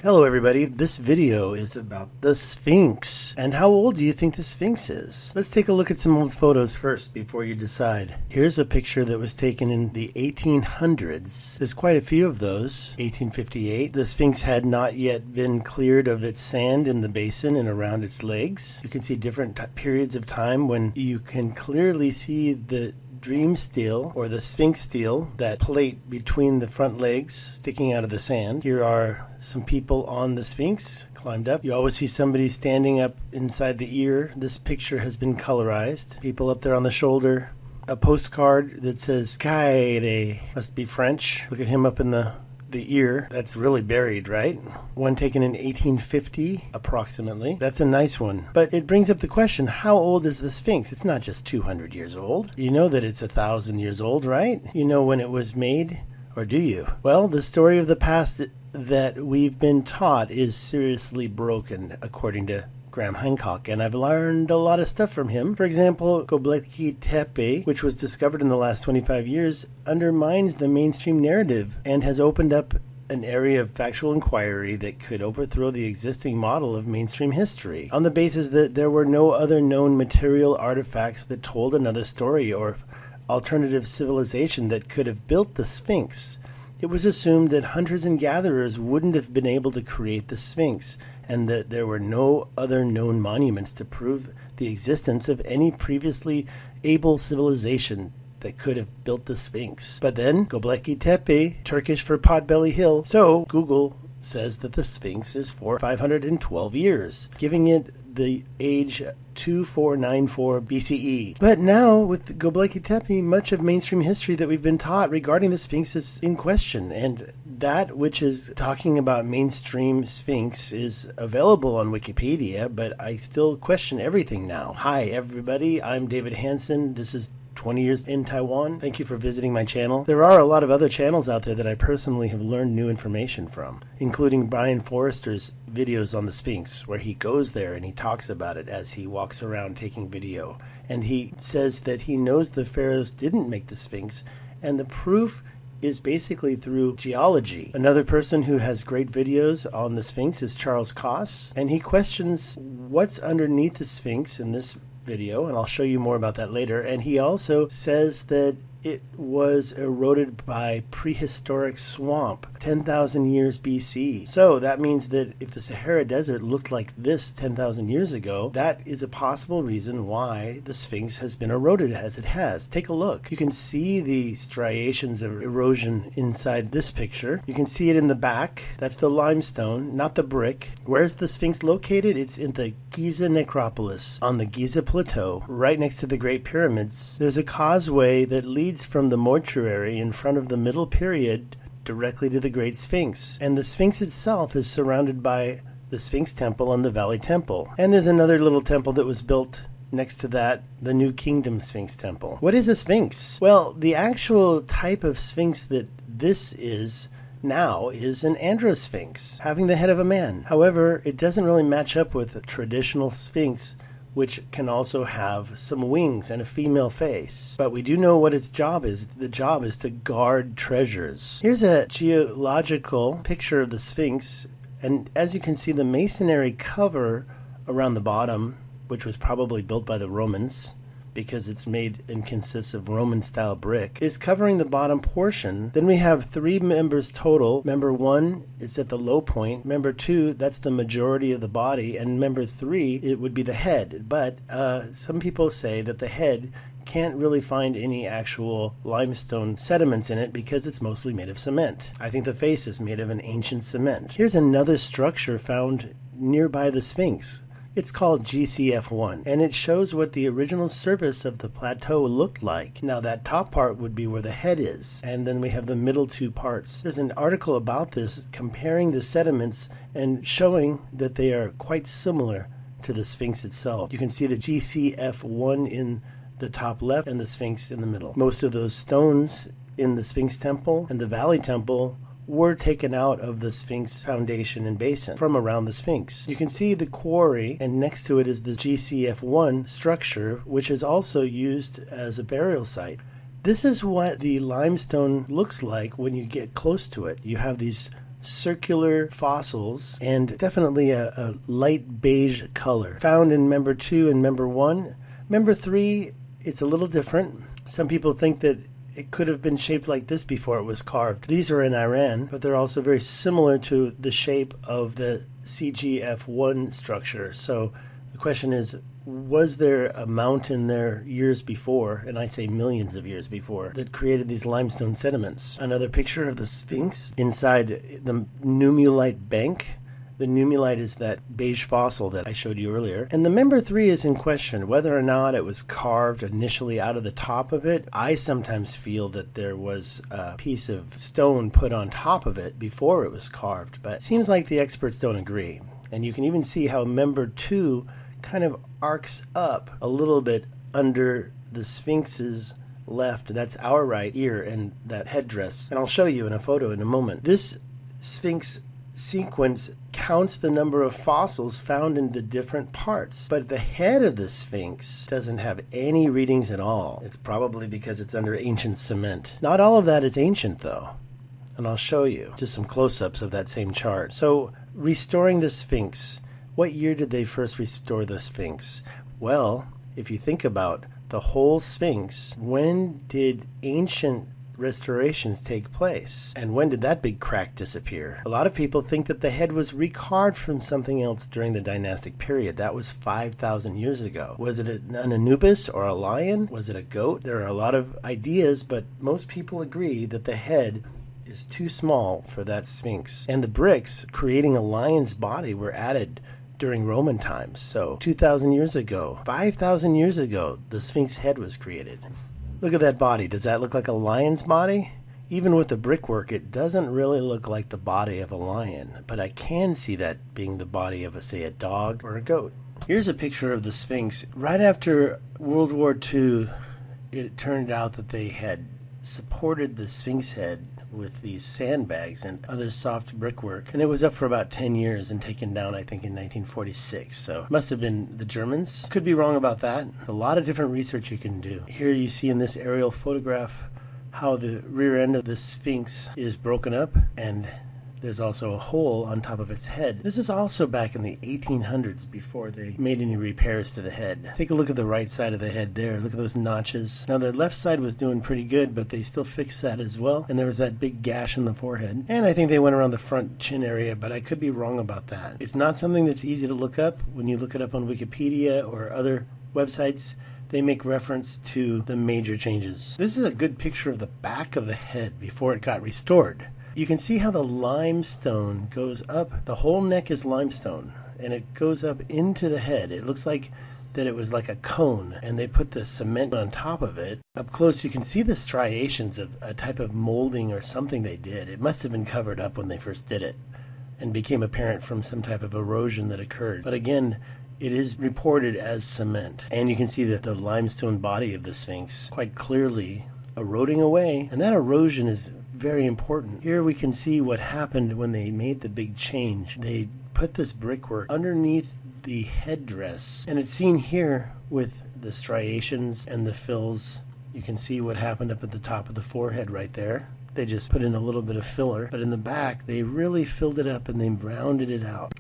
Hello everybody, this video is about the Sphinx. And how old do you think the Sphinx is? Let's take a look at some old photos first before you decide. Here's a picture that was taken in the 1800s. There's quite a few of those. 1858. The Sphinx had not yet been cleared of its sand in the basin and around its legs. You can see different periods of time when you can clearly see the Dream Stele, or the Sphinx stele, that plate between the front legs sticking out of the sand. Here are some people on the Sphinx, climbed up. You always see somebody standing up inside the ear. This picture has been colorized. People up there on the shoulder. A postcard that says Carry, must be French. Look at him up in the ear. That's really buried, right? One taken in 1850, approximately. That's a nice one. But it brings up the question, how old is the Sphinx? It's not just 200 years old. You know that it's 1,000 years old, right? You know when it was made, or do you? Well, the story of the past that we've been taught is seriously broken, according to Graham Hancock, and I've learned a lot of stuff from him. For example, Göbekli Tepe, which was discovered in the last 25 years, undermines the mainstream narrative and has opened up an area of factual inquiry that could overthrow the existing model of mainstream history on the basis that there were no other known material artifacts that told another story or alternative civilization that could have built the Sphinx. It was assumed that hunters and gatherers wouldn't have been able to create the Sphinx, and that there were no other known monuments to prove the existence of any previously able civilization that could have built the Sphinx. But then, Göbekli Tepe, Turkish for Potbelly Hill, so Google says that the Sphinx is 512 years, giving it the age 2494 BCE. But now, with Göbekli Tepe, much of mainstream history that we've been taught regarding the Sphinx is in question, and that which is talking about mainstream Sphinx is available on Wikipedia, but I still question everything now. Hi everybody, I'm David Hansen. This is 20 years in Taiwan. Thank you for visiting my channel. There are a lot of other channels out there that I personally have learned new information from, including Brian Forrester's videos on the Sphinx, where he goes there and he talks about it as he walks around taking video. And he says that he knows the pharaohs didn't make the Sphinx, and the proof is basically through geology. Another person who has great videos on the Sphinx is Charles Koss, and he questions what's underneath the Sphinx in this video, and I'll show you more about that later. And he also says that it was eroded by prehistoric swamp 10,000 years BC. So that means that if the Sahara Desert looked like this 10,000 years ago, that is a possible reason why the Sphinx has been eroded as it has. Take a look. You can see the striations of erosion inside this picture. You can see it in the back. That's the limestone, not the brick. Where's the Sphinx located? It's in the Giza necropolis on the Giza Plateau, right next to the Great Pyramids. There's a causeway that leads from the mortuary in front of the middle period directly to the Great Sphinx. And the Sphinx itself is surrounded by the Sphinx Temple and the Valley Temple. And there's another little temple that was built next to that, the New Kingdom Sphinx Temple. What is a Sphinx? Well, the actual type of Sphinx that this is now is an androsphinx, having the head of a man. However, it doesn't really match up with a traditional Sphinx, which can also have some wings and a female face. But we do know what its job is. The job is to guard treasures. Here's a geological picture of the Sphinx, and as you can see, the masonry cover around the bottom, which was probably built by the Romans, because it's made and consists of Roman-style brick, is covering the bottom portion. Then we have three members total. Member 1 is at the low point. Member 2, that's the majority of the body. And member 3, it would be the head. But some people say that the head can't really find any actual limestone sediments in it because it's mostly made of cement. I think the face is made of an ancient cement. Here's another structure found nearby the Sphinx. It's called GCF1, and it shows what the original surface of the plateau looked like. Now that top part would be where the head is, and then we have the middle two parts. There's an article about this comparing the sediments and showing that they are quite similar to the Sphinx itself. You can see the GCF1 in the top left and the Sphinx in the middle. Most of those stones in the Sphinx Temple and the Valley Temple were taken out of the Sphinx foundation and basin from around the Sphinx. You can see the quarry, and next to it is the GCF1 structure, which is also used as a burial site. This is what the limestone looks like when you get close to it. You have these circular fossils and definitely a light beige color found in member 2 and member 1. Member 3, it's a little different. Some people think that it could have been shaped like this before it was carved. These are in Iran, but they're also very similar to the shape of the CGF1 structure. So the question is, was there a mountain there years before, and I say millions of years before, that created these limestone sediments? Another picture of the Sphinx inside the nummullite bank. The nummullite is that beige fossil that I showed you earlier. And the member 3 is in question, whether or not it was carved initially out of the top of it. I sometimes feel that there was a piece of stone put on top of it before it was carved, but it seems like the experts don't agree. And you can even see how member 2 kind of arcs up a little bit under the Sphinx's left. That's our right ear and that headdress. And I'll show you in a photo in a moment. This Sphinx sequence counts the number of fossils found in the different parts, but the head of the Sphinx doesn't have any readings at all. It's probably because it's under ancient cement. Not all of that is ancient though, and I'll show you just some close-ups of that same chart. So restoring the Sphinx, what year did they first restore the Sphinx? Well, if you think about the whole Sphinx, when did ancient restorations take place? And when did that big crack disappear? A lot of people think that the head was recarved from something else during the dynastic period. That was 5,000 years ago. Was it an Anubis or a lion? Was it a goat? There are a lot of ideas, but most people agree that the head is too small for that Sphinx. And the bricks creating a lion's body were added during Roman times. So 2,000 years ago, 5,000 years ago, the Sphinx head was created. Look at that body. Does that look like a lion's body? Even with the brickwork, it doesn't really look like the body of a lion, but I can see that being the body of, say, a dog or a goat. Here's a picture of the Sphinx. Right after World War II, it turned out that they had supported the Sphinx head with these sandbags and other soft brickwork, and it was up for about 10 years and taken down, I think, in 1946. So it must have been the Germans. Could be wrong about that. A lot of different research you can do. Here you see in this aerial photograph how the rear end of the Sphinx is broken up, and there's also a hole on top of its head. This is also back in the 1800s before they made any repairs to the head. Take a look at the right side of the head there. Look at those notches. Now the left side was doing pretty good, but they still fixed that as well. And there was that big gash in the forehead. And I think they went around the front chin area, but I could be wrong about that. It's not something that's easy to look up. When you look it up on Wikipedia or other websites, they make reference to the major changes. This is a good picture of the back of the head before it got restored. You can see how the limestone goes up. The whole neck is limestone, and it goes up into the head. It looks like that it was like a cone, and they put the cement on top of it. Up close, you can see the striations of a type of molding or something they did. It must have been covered up when they first did it and became apparent from some type of erosion that occurred. But again, it is reported as cement. And you can see that the limestone body of the Sphinx quite clearly eroding away, and that erosion is very important. Here we can see what happened when they made the big change. They put this brickwork underneath the headdress, and it's seen here with the striations and the fills. You can see what happened up at the top of the forehead right there. They just put in a little bit of filler, but in the back they really filled it up and they rounded it out.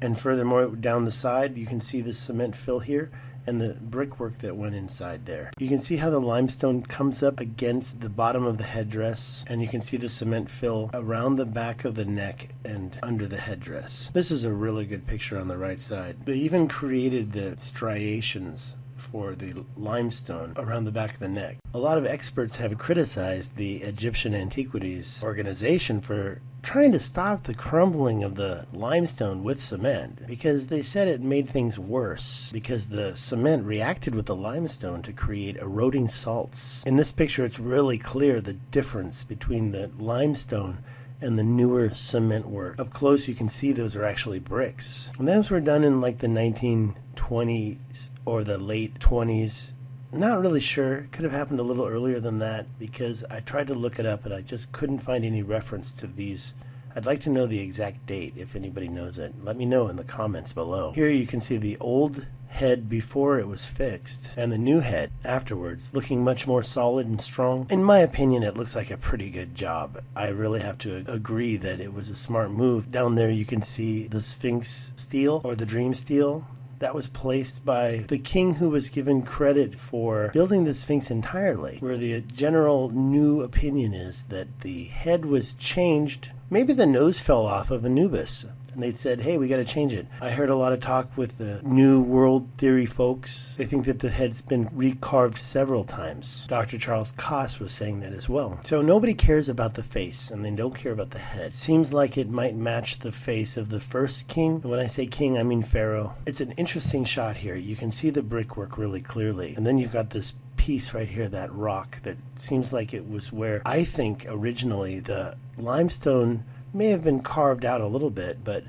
And furthermore, down the side you can see the cement fill here and the brickwork that went inside there. You can see how the limestone comes up against the bottom of the headdress, and you can see the cement fill around the back of the neck and under the headdress. This is a really good picture on the right side. They even created the striations for the limestone around the back of the neck. A lot of experts have criticized the Egyptian Antiquities organization for trying to stop the crumbling of the limestone with cement, because they said it made things worse because the cement reacted with the limestone to create eroding salts. In this picture, it's really clear the difference between the limestone and the newer cement work. Up close you can see those are actually bricks, and those were done in like the 1920s or the late 20s. Not really sure. Could have happened a little earlier than that, because I tried to look it up and I just couldn't find any reference to these I'd like to know the exact date if anybody knows it. Let me know in the comments below. Here you can see the old head before it was fixed and the new head afterwards, looking much more solid and strong. In my opinion, it looks like a pretty good job. I really have to agree that it was a smart move. Down there you can see the Sphinx stele, or the Dream Stele. That was placed by the king who was given credit for building the Sphinx entirely, where the general new opinion is that the head was changed. Maybe the nose fell off of Anubis, and they said, hey, we got to change it. I heard a lot of talk with the New World Theory folks. They think that the head's been recarved several times. Dr. Charles Koss was saying that as well. So nobody cares about the face, and they don't care about the head. Seems like it might match the face of the first king. And when I say king, I mean pharaoh. It's an interesting shot here. You can see the brickwork really clearly. And then you've got this piece right here, that rock, that seems like it was where I think originally the limestone may have been carved out a little bit, but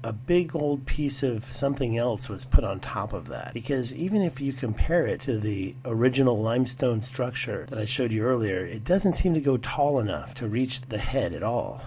a big old piece of something else was put on top of that. Because even if you compare it to the original limestone structure that I showed you earlier, it doesn't seem to go tall enough to reach the head at all.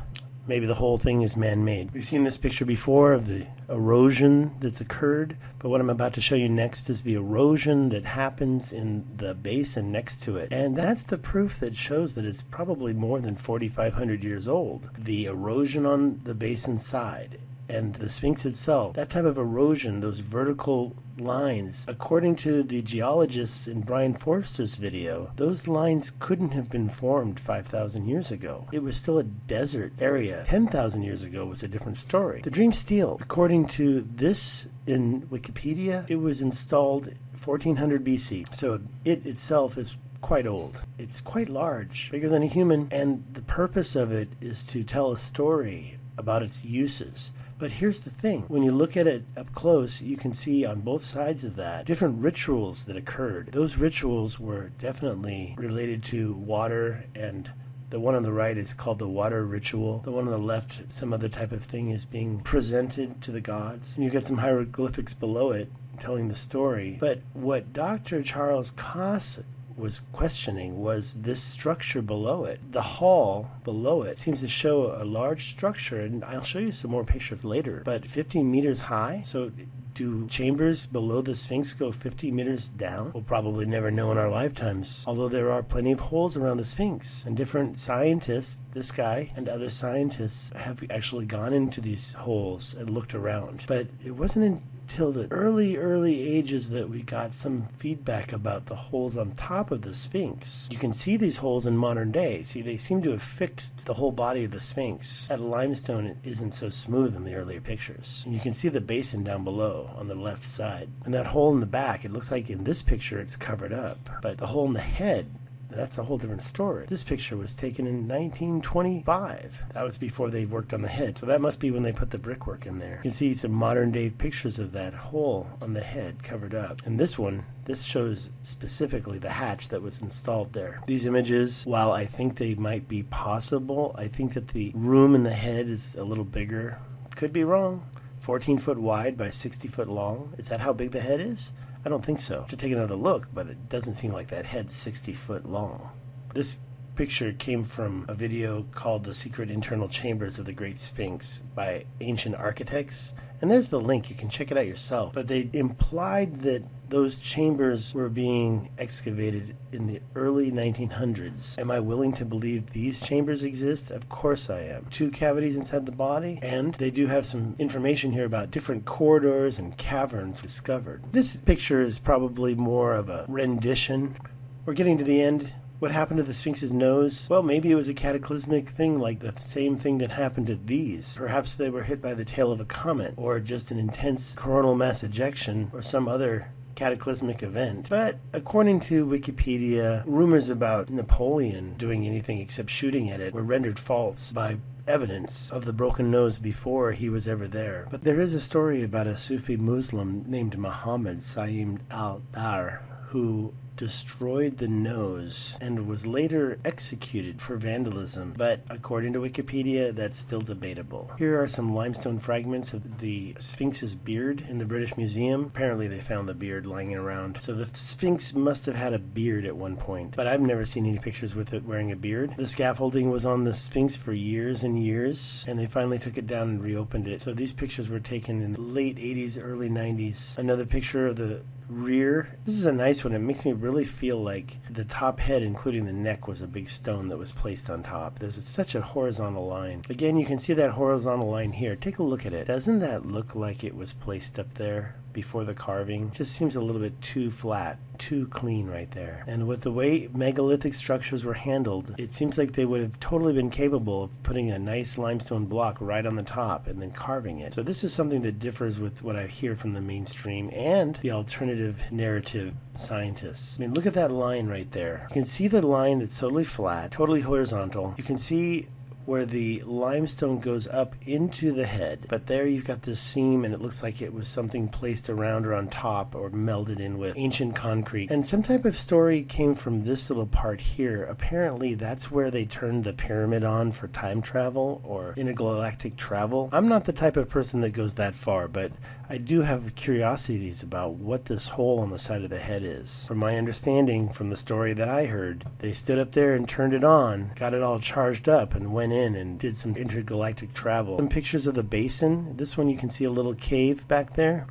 Maybe the whole thing is man-made. We've seen this picture before of the erosion that's occurred, but what I'm about to show you next is the erosion that happens in the basin next to it. And that's the proof that shows that it's probably more than 4,500 years old. The erosion on the basin side and the Sphinx itself, that type of erosion, those vertical lines, according to the geologists in Brian Forster's video, those lines couldn't have been formed 5,000 years ago. It was still a desert area. 10,000 years ago was a different story. The Dream Stele, according to this in Wikipedia, it was installed 1400 BC. So it itself is quite old. It's quite large, bigger than a human, and the purpose of it is to tell a story about its uses. But here's the thing. When you look at it up close, you can see on both sides of that different rituals that occurred. Those rituals were definitely related to water, and the one on the right is called the water ritual. The one on the left, some other type of thing is being presented to the gods. And you've got some hieroglyphics below it telling the story. But what Dr. Charles Koss was questioning was this structure below it. The hall below it seems to show a large structure, and I'll show you some more pictures later, but 15 meters high. So do chambers below the Sphinx go 50 meters down? We'll probably never know in our lifetimes, although there are plenty of holes around the Sphinx, and different scientists, this guy and other scientists, have actually gone into these holes and looked around. But it wasn't until the early ages that we got some feedback about the holes on top of the Sphinx. You can see these holes in modern day. See, they seem to have fixed the whole body of the Sphinx. That limestone isn't so smooth in the earlier pictures. And you can see the basin down below on the left side. And that hole in the back, it looks like in this picture it's covered up. But the hole in the head, that's a whole different story. This picture was taken in 1925. That was before they worked on the head. So that must be when they put the brickwork in there. You can see some modern day pictures of that hole on the head covered up. And this one, this shows specifically the hatch that was installed there. These images, while I think they might be possible, I think that the room in the head is a little bigger. Could be wrong. 14 foot wide by 60 foot long. Is that how big the head is? I don't think so. To take another look, but it doesn't seem like that head's 60 foot long. This picture came from a video called The Secret Internal Chambers of the Great Sphinx by Ancient Architects. And there's the link. You can check it out yourself. But they implied that those chambers were being excavated in the early 1900s. Am I willing to believe these chambers exist? Of course I am. 2 cavities inside the body, and they do have some information here about different corridors and caverns discovered. This picture is probably more of a rendition. We're getting to the end. What happened to the Sphinx's nose? Well, maybe it was a cataclysmic thing like the same thing that happened to these. Perhaps they were hit by the tail of a comet, or just an intense coronal mass ejection, or some other cataclysmic event. But according to Wikipedia, rumors about Napoleon doing anything except shooting at it were rendered false by evidence of the broken nose before he was ever there. But there is a story about a Sufi Muslim named Muhammad Saim al-Dar, who destroyed the nose and was later executed for vandalism, but according to Wikipedia, that's still debatable. Here are some limestone fragments of the Sphinx's beard in the British Museum. Apparently they found the beard lying around, so the Sphinx must have had a beard at one point, but I've never seen any pictures with it wearing a beard. The scaffolding was on the Sphinx for years and years, and they finally took it down and reopened it. So these pictures were taken in the late 80s, early 90s. Another picture of the rear. This is a nice one. It makes me really feel like the top head, including the neck, was a big stone that was placed on top. There's such a horizontal line. Again, you can see that horizontal line here. Take a look at it. Doesn't that look like it was placed up there before the carving? Just seems a little bit too flat, too clean right there. And with the way megalithic structures were handled, it seems like they would have totally been capable of putting a nice limestone block right on the top and then carving it. So this is something that differs with what I hear from the mainstream and the alternative narrative scientists. I mean, look at that line right there. You can see the line that's totally flat, totally horizontal. You can see where the limestone goes up into the head, but there you've got this seam, and it looks like it was something placed around or on top or melded in with ancient concrete. And some type of story came from this little part here. Apparently that's where they turned the pyramid on for time travel or intergalactic travel. I'm not the type of person that goes that far, but I do have curiosities about what this hole on the side of the head is. From my understanding, from the story that I heard, they stood up there and turned it on, got it all charged up, and went in and did some intergalactic travel. Some pictures of the basin. This one you can see a little cave back there.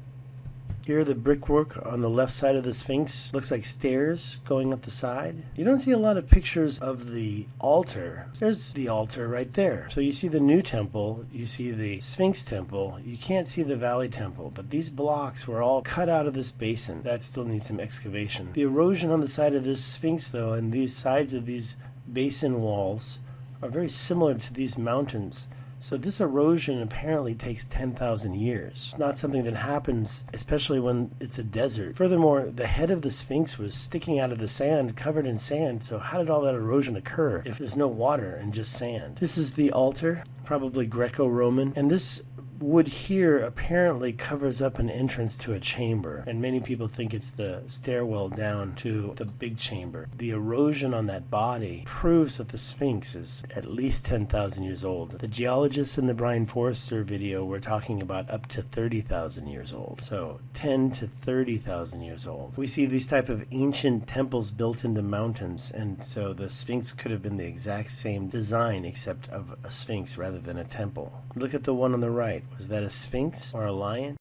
Here, the brickwork on the left side of the Sphinx looks like stairs going up the side. You don't see a lot of pictures of the altar. There's the altar right there. So you see the new temple, you see the Sphinx temple, you can't see the Valley temple, but these blocks were all cut out of this basin. That still needs some excavation. The erosion on the side of this Sphinx, though, and these sides of these basin walls are very similar to these mountains. So this erosion apparently takes 10,000 years. It's not something that happens, especially when it's a desert. Furthermore, the head of the Sphinx was sticking out of the sand, covered in sand, so how did all that erosion occur if there's no water and just sand? This is the altar, probably Greco-Roman, and this wood here apparently covers up an entrance to a chamber, and many people think it's the stairwell down to the big chamber. The erosion on that body proves that the Sphinx is at least 10,000 years old. The geologists in the Brian Forrester video were talking about up to 30,000 years old. So 10 to 30,000 years old. We see these type of ancient temples built into mountains, and so the Sphinx could have been the exact same design except of a Sphinx rather than a temple. Look at the one on the right. Was that a Sphinx or a lion?